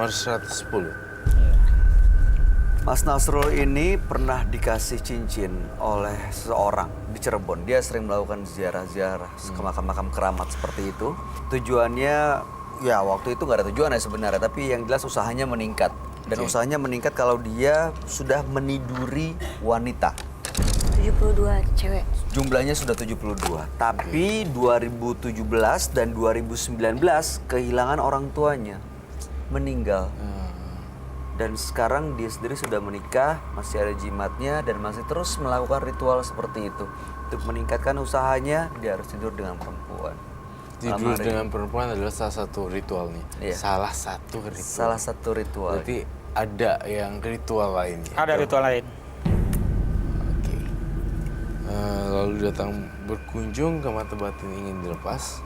nomor 110. Mas Nasrul ini pernah dikasih cincin oleh seseorang di Cirebon. Dia sering melakukan ziarah-ziarah ke makam-makam keramat seperti itu. Tujuannya, ya waktu itu nggak ada tujuannya sebenarnya, tapi yang jelas usahanya meningkat. Dan usahanya meningkat kalau dia sudah meniduri wanita. 72 cewek. Jumlahnya sudah 72. Tapi 2017 dan 2019 kehilangan orang tuanya. Meninggal. Dan sekarang dia sendiri sudah menikah, masih ada jimatnya, dan masih terus melakukan ritual seperti itu. Untuk meningkatkan usahanya, dia harus tidur dengan perempuan. Tidur dengan perempuan adalah salah satu ritualnya. Iya. Salah satu ritual. Salah satu ritual. Berarti ada yang ritual lainnya. Ada ritual lain. Oke. Lalu datang berkunjung ke mata batin ingin dilepas.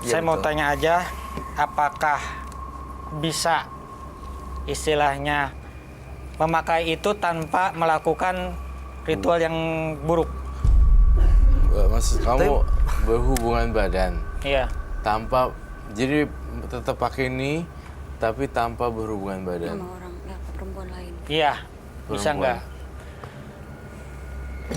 Iya, Saya mau betul. tanya aja, apakah bisa istilahnya memakai itu tanpa melakukan ritual yang buruk? Maksud kamu berhubungan badan Iya. tanpa, jadi tetap pakai ini tapi tanpa berhubungan badan. Sama orang, ya, perempuan lain. Iya. Bisa Perempuan. nggak?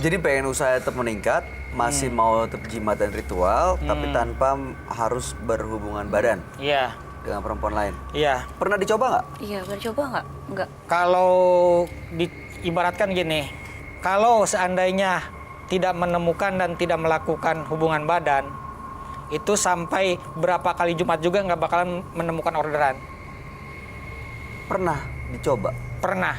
Jadi pengen usaha tetap meningkat, masih mau tetap jimat dan ritual, tapi tanpa harus berhubungan badan Iya. dengan perempuan lain. Iya. Pernah dicoba nggak? Iya, udah coba nggak? Nggak. Kalau diibaratkan gini, kalau seandainya tidak menemukan dan tidak melakukan hubungan badan, itu sampai berapa kali Jumat juga nggak bakalan menemukan orderan. Pernah dicoba. Pernah.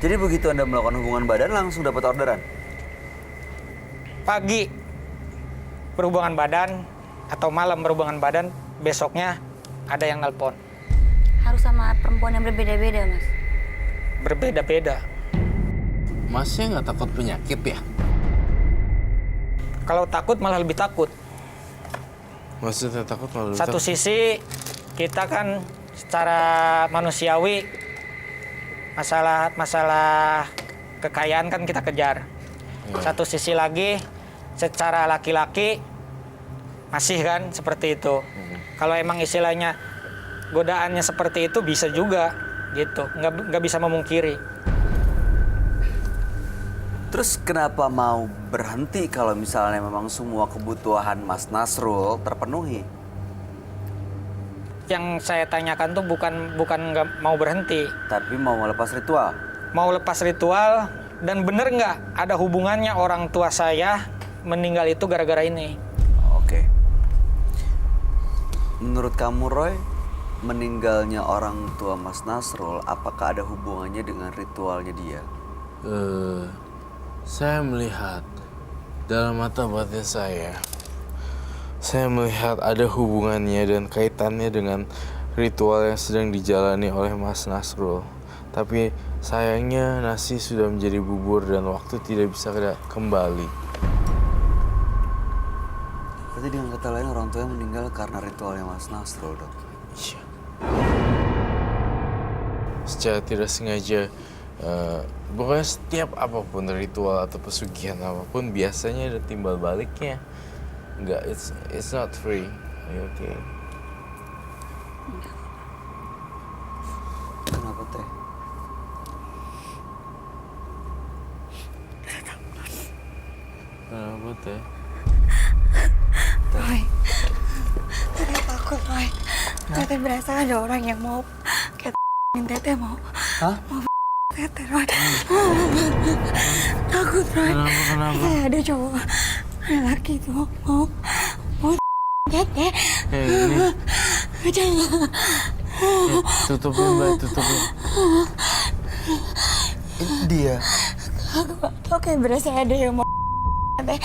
Jadi begitu Anda melakukan hubungan badan langsung dapat orderan? Pagi berhubungan badan atau malam berhubungan badan, besoknya ada yang nelpon. Harus sama perempuan yang berbeda-beda, Mas. Berbeda-beda. Masnya nggak takut penyakit ya? Kalau takut malah lebih takut. Maksudnya takut malu? Satu sisi kita kan secara manusiawi masalah kekayaan kan kita kejar. Satu sisi lagi secara laki-laki masih kan seperti itu. Kalau emang istilahnya godaannya seperti itu bisa juga gitu, nggak bisa memungkiri. Terus kenapa mau berhenti kalau misalnya memang semua kebutuhan Mas Nasrul terpenuhi? Yang saya tanyakan tuh bukan nggak mau berhenti, Tapi mau melepas ritual? mau lepas ritual, dan bener nggak ada hubungannya orang tua saya meninggal itu gara-gara ini. Oke. Menurut kamu Roy, meninggalnya orang tua Mas Nasrul, apakah ada hubungannya dengan ritualnya dia? Saya melihat dalam mata batin saya melihat ada hubungannya dan kaitannya dengan ritual yang sedang dijalani oleh Mas Nasrul. Tapi sayangnya nasi sudah menjadi bubur dan waktu tidak bisa kembali. Berarti dengan kata lain orang tuanya meninggal karena ritualnya Mas Nasrul dong? Iya. Secara tidak sengaja, pokoknya setiap apapun ritual atau pesugihan apapun biasanya ada timbal baliknya. Enggak, it's not free. Oke. Kenapa teh? Kenapa teh? Roy, Teteh takut, Roy. Teteh berasa ada orang yang mau kayak Teteh mau. Hah? Mau Teteh, Roy. Takut, Roy. Kenapa? Kayak ada cowok, ada laki tuh mau Teteh. Ini Jangan. tutupin, Mbak, tutupin. Dia. Aku kayak berasa ada yang mau Teteh.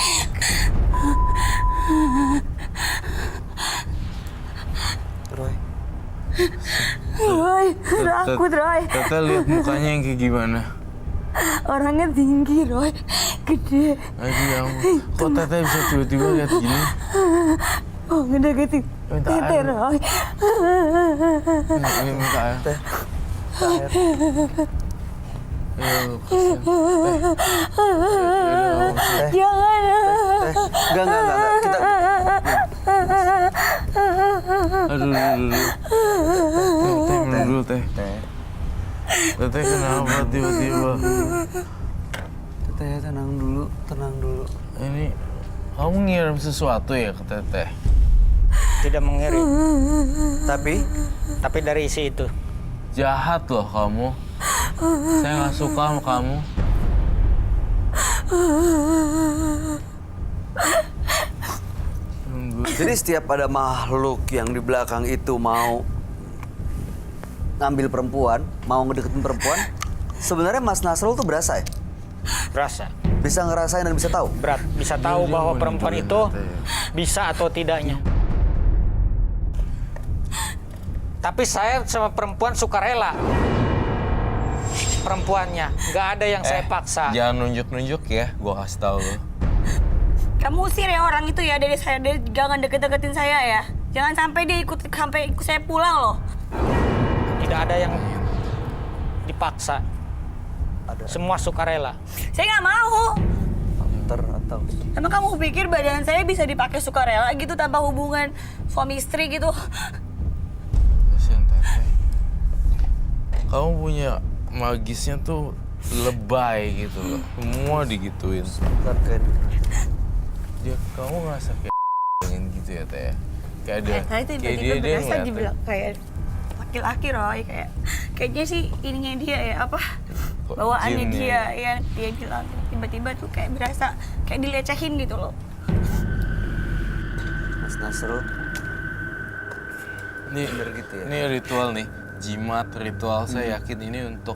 Roy. Roy, takut, Roy. Tata lihat mukanya yang kayak gimana? Orangnya tinggi, Roy. Gede. Aduh ya ampun. Kok Tata bisa tiba-tiba lihat gini? Oh, ngedeketin Minta Teteh, air. Roy. Ini minta air. Teh. Ayo, kasihan. Jangan. Enggak. Kita... Aduh. Teh minum dulu teh. Teteh kenapa tiba-tiba? Teteh tenang dulu. Ini kamu ngirim sesuatu ya ke teteh? Tidak mengirim, Tapi dari isi itu. Jahat loh kamu. Saya nggak suka sama kamu. jadi setiap ada makhluk yang di belakang itu mau ngambil perempuan, mau ngedeketin perempuan, sebenarnya Mas Nasrul tuh berasa ya? Berasa. Bisa ngerasain dan bisa tahu. Berat. Bisa tahu Dia bahwa mau perempuan nidurin itu teteh. bisa atau tidaknya. Tapi saya sama perempuan suka rela. Perempuannya, nggak ada yang saya paksa. Jangan nunjuk-nunjuk ya, gua kasih tahu lo. Kamu usir ya orang itu ya dari saya, dia jangan deket-deketin saya ya. Jangan sampai dia ikut saya pulang loh. Tidak ada yang dipaksa. Semua suka rela. Saya nggak mau. Atau Emang kamu pikir badan saya bisa dipakai sukarela gitu tanpa hubungan suami istri gitu? Kasihan teteh. Kamu punya magisnya tuh lebay gitu loh. Semua digituin. sebentar kan. Kamu ngerasa kayak pengen gitu ya teh? Kayak ada. Saya tuh Kayak tiba-tiba berasa ngeliatin. dibilang kayak laki-laki Roy, kayaknya sih ininya dia ya apa? Kok Bawaannya jinnya dia ya dia bilang tiba-tiba tuh kayak berasa kayak dilecehin gitu loh. Mas Nasrul Nih, bener gitu ya? Ini ritual nih, jimat ritual. Saya yakin ini untuk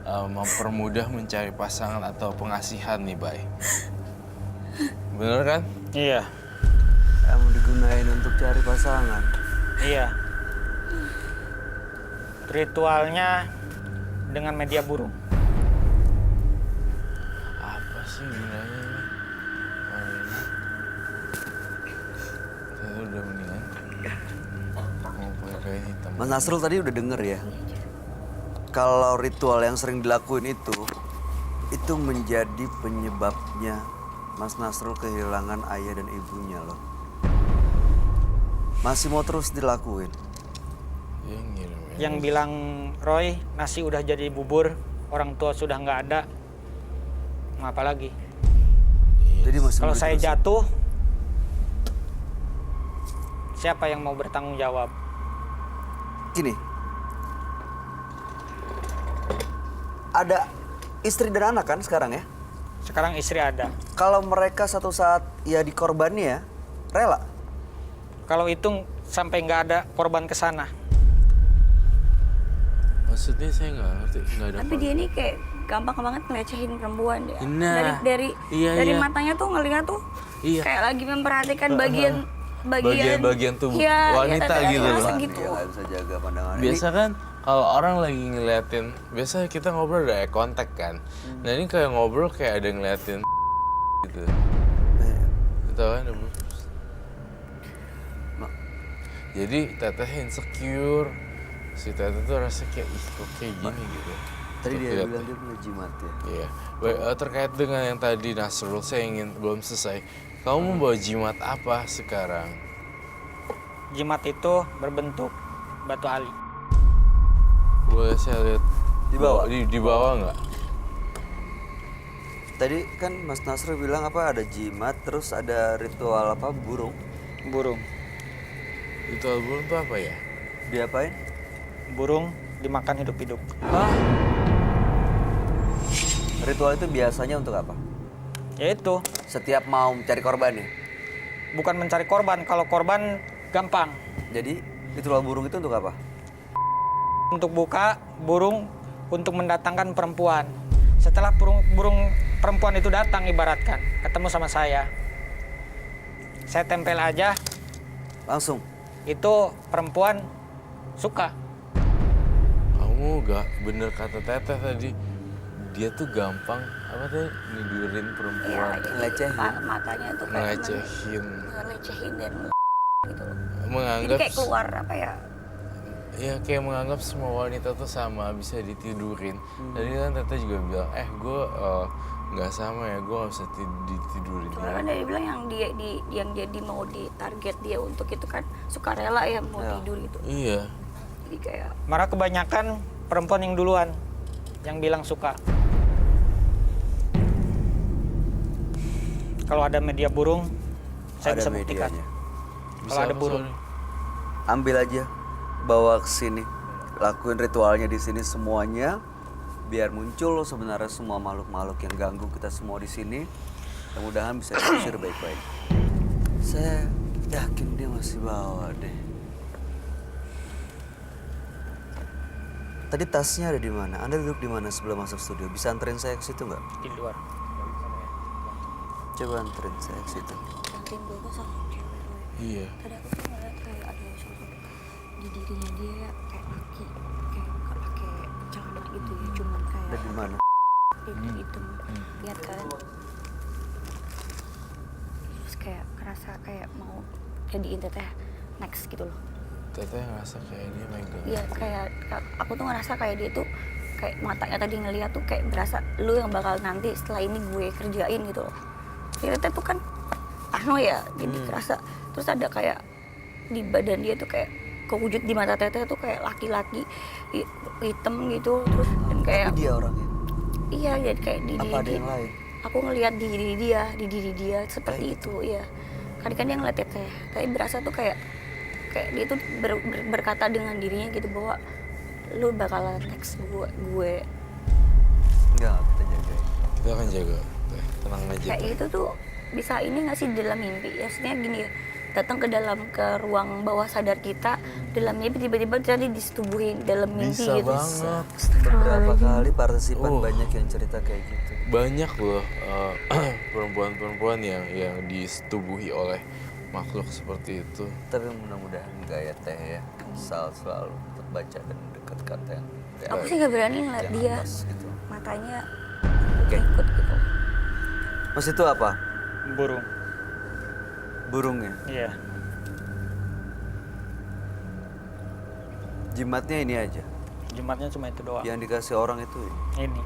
mempermudah mencari pasangan atau pengasihan nih, Bay. Bener kan? Iya, Kamu digunain untuk cari pasangan. iya. Ritualnya dengan media burung. Apa sih gunanya ini? Oh, ini. Saya udah mendingan. Mau pakai kain hitam. Mas Nasrul tadi udah denger ya? Kalau ritual yang sering dilakuin itu menjadi penyebabnya Mas Nasrul kehilangan ayah dan ibunya loh. Masih mau terus dilakuin. Dia ngirim ya. Yang bilang Roy, nasi udah jadi bubur, orang tua sudah nggak ada. Mau apa lagi? Jadi masih Kalau mau saya diterusin. jatuh, siapa yang mau bertanggung jawab? Gini. Ada istri dan anak kan sekarang ya? Sekarang istri ada. Kalau mereka satu saat ya dikorbannya ya, rela. Kalau itu sampai nggak ada korban ke sana. Maksudnya saya nggak ngerti, nggak ada. Tapi dia ini kayak gampang banget ngelecehin perempuan dia. Nah, dari iya. matanya tuh ngelihat tuh Iya. kayak lagi memperhatikan Bagian tubuh Iya, wanita tante, gitu rasa loh. gitu. Dia nggak bisa jaga pandangan. Biasa kan kalau orang lagi ngeliatin, biasa kita ngobrol ada eye contact kan. Nah ini kayak ngobrol kayak ada yang ngeliatin gitu. Gitu kan? Jadi teteh insecure. Si teteh tuh rasa kayak, ih kok kayak gini gitu. Tadi dia Lihat. bilang dia punya jimat ya. Iya. Baik, terkait dengan yang tadi Nasrul, saya ingin belum selesai. Kamu membawa jimat apa sekarang? Jimat itu berbentuk batu ali. Boleh saya lihat? Di bawah? Di bawah nggak? Tadi kan Mas Nasrul bilang apa ada jimat, terus ada ritual apa burung. Burung. Ritual burung itu apa ya? Diapain? Burung dimakan hidup-hidup. Hah? Ritual itu biasanya untuk apa? Yaitu Setiap mau mencari korban ya? bukan mencari korban. Kalau korban gampang. Jadi ritual burung itu untuk apa? Untuk buka burung untuk mendatangkan perempuan. Setelah burung perempuan itu datang ibaratkan, ketemu sama saya tempel aja, Langsung? itu perempuan suka. Kamu gak bener kata teteh tadi. Dia tuh gampang apa tuh nidurin perempuan, Ngelecehin? Matanya tuh kayak ngelecehin, ngelecehin dan gitu loh. Jadi menganggap kayak keluar apa ya? ya kayak menganggap semua wanita tuh sama bisa ditidurin. Tadi kan teteh juga bilang, gue nggak sama ya, gue nggak bisa ditidurin Soalnya kan dia bilang yang jadi mau ditarget dia untuk itu kan sukarela ya mau tidur gitu. Iya. Jadi kayak Malah kebanyakan perempuan yang duluan yang bilang suka. Kalau ada media burung, saya Ada bisa buktikan. medianya. Kalau ada apa, burung. sorry? Ambil aja, bawa ke sini, lakuin ritualnya di sini semuanya, biar muncul sebenarnya semua makhluk-makhluk yang ganggu kita semua di sini. Mudah-mudahan bisa diusir baik-baik. Saya yakin dia masih bawa deh. Tadi tasnya ada di mana? Anda duduk di mana sebelum masuk studio? Bisa anterin saya ke situ nggak? Di luar. Coba anterin saya ke situ. nantiin gue kok sama cewek Roy. Iya. Tadi aku tuh ngeliat kayak ada sosok di dirinya dia kayak laki, kayak gak pakai celana gitu ya, cuman kayak Ada di mana? itu hitam, lihat kan. Terus kayak kerasa kayak mau jadiin teteh next gitu loh. Teteh ngerasa kayak dia megang. Iya kayak aku tuh ngerasa kayak dia tuh kayak matanya tadi ngeliat tuh kayak berasa lu yang bakal nanti setelah ini gue kerjain gitu loh. Jadi teteh tuh kan ya, jadi kerasa. Terus ada kayak di badan dia tuh kayak kewujud di mata teteh tuh kayak laki-laki hitam gitu, terus dan kayak Tapi dia orangnya. iya jadi kayak di Apa ada yang lain? aku ngelihat di diri dia seperti itu ya. Kan dia ngeliat teteh, tapi berasa tuh kayak dia tuh berkata dengan dirinya gitu bahwa lu bakalan next gue. Enggak, kita jagain. Kita akan jaga. Teh, tenang aja. Kayak Teh. itu tuh bisa ini nggak sih dalam mimpi? Ya, maksudnya gini ya, datang ke ruang bawah sadar kita, dalam mimpi tiba-tiba jadi disetubuhin dalam mimpi Bisa gitu. banget. Beberapa kali partisipan Oh. banyak yang cerita kayak gitu. Banyak loh perempuan-perempuan yang disetubuhi oleh makhluk seperti itu. Tapi mudah-mudahan enggak ya Teh ya. Selalu tetap baca dan dekatkan Teh. Aku sih nggak berani ngeliat Jangan dia, pas gitu. matanya Oke. ikut gitu. Mas itu apa? Burung. Burungnya. Iya. Jimatnya ini aja. Jumatnya cuma itu doang. Yang dikasih orang itu. Ini.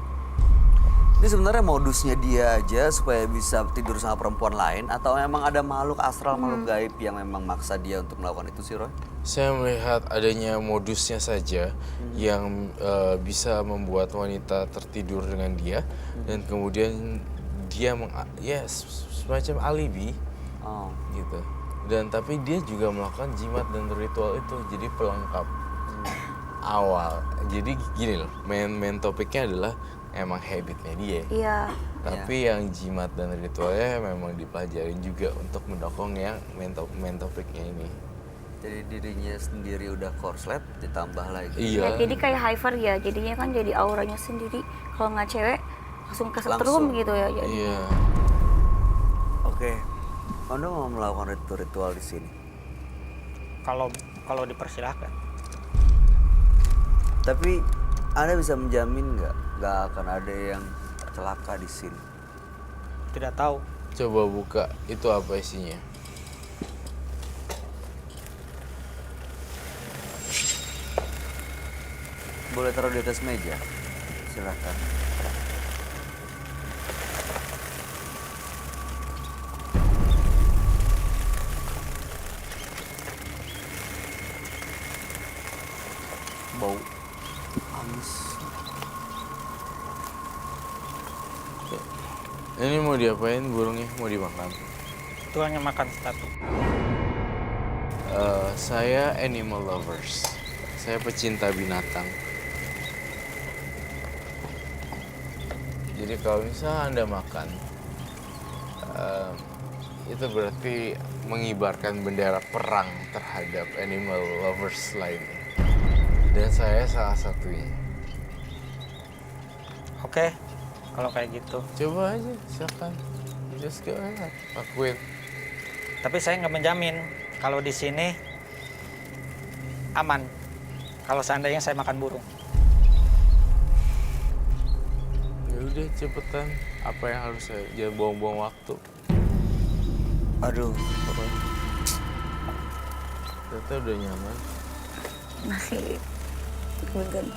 Ini sebenarnya modusnya dia aja supaya bisa tidur sama perempuan lain atau memang ada makhluk astral, makhluk gaib yang memang maksa dia untuk melakukan itu sih Roy? Saya melihat adanya modusnya saja yang bisa membuat wanita tertidur dengan dia dan kemudian dia semacam alibi Oh. gitu. Dan tapi dia juga melakukan jimat dan ritual itu jadi pelengkap awal. Jadi gini loh, main topiknya adalah emang habitnya dia. Iya. Tapi yang jimat dan ritualnya memang dipelajarin juga untuk mendukung yang main topiknya ini. Jadi dirinya sendiri udah korslet ditambah lagi. Iya. Jadi kayak hyper ya, jadinya kan jadi auranya sendiri. Kalau nggak cewek langsung kesetrum Langsung. gitu ya. Jadi. Iya. Oke. Anda mau melakukan ritual di sini. Kalau dipersilahkan. Tapi Anda bisa menjamin nggak akan ada yang celaka di sini? Tidak tahu. Coba buka, itu apa isinya? Boleh taruh di atas meja. Silakan. Bau amis. Ini mau diapain burungnya? Mau dimakan? Itu hanya makan satu. Saya animal lovers. Saya pecinta binatang. Jadi kalau misalnya Anda makan, itu berarti mengibarkan bendera perang terhadap animal lovers lainnya. Dan saya salah satunya. Oke. Kalau kayak gitu. Coba aja, silakan. Just go ahead. Lakuin. Tapi saya nggak menjamin kalau di sini aman. Kalau seandainya saya makan burung. Ya udah cepetan. Apa yang harus saya jangan buang-buang waktu. Aduh, Ternyata udah nyaman. Masih greget.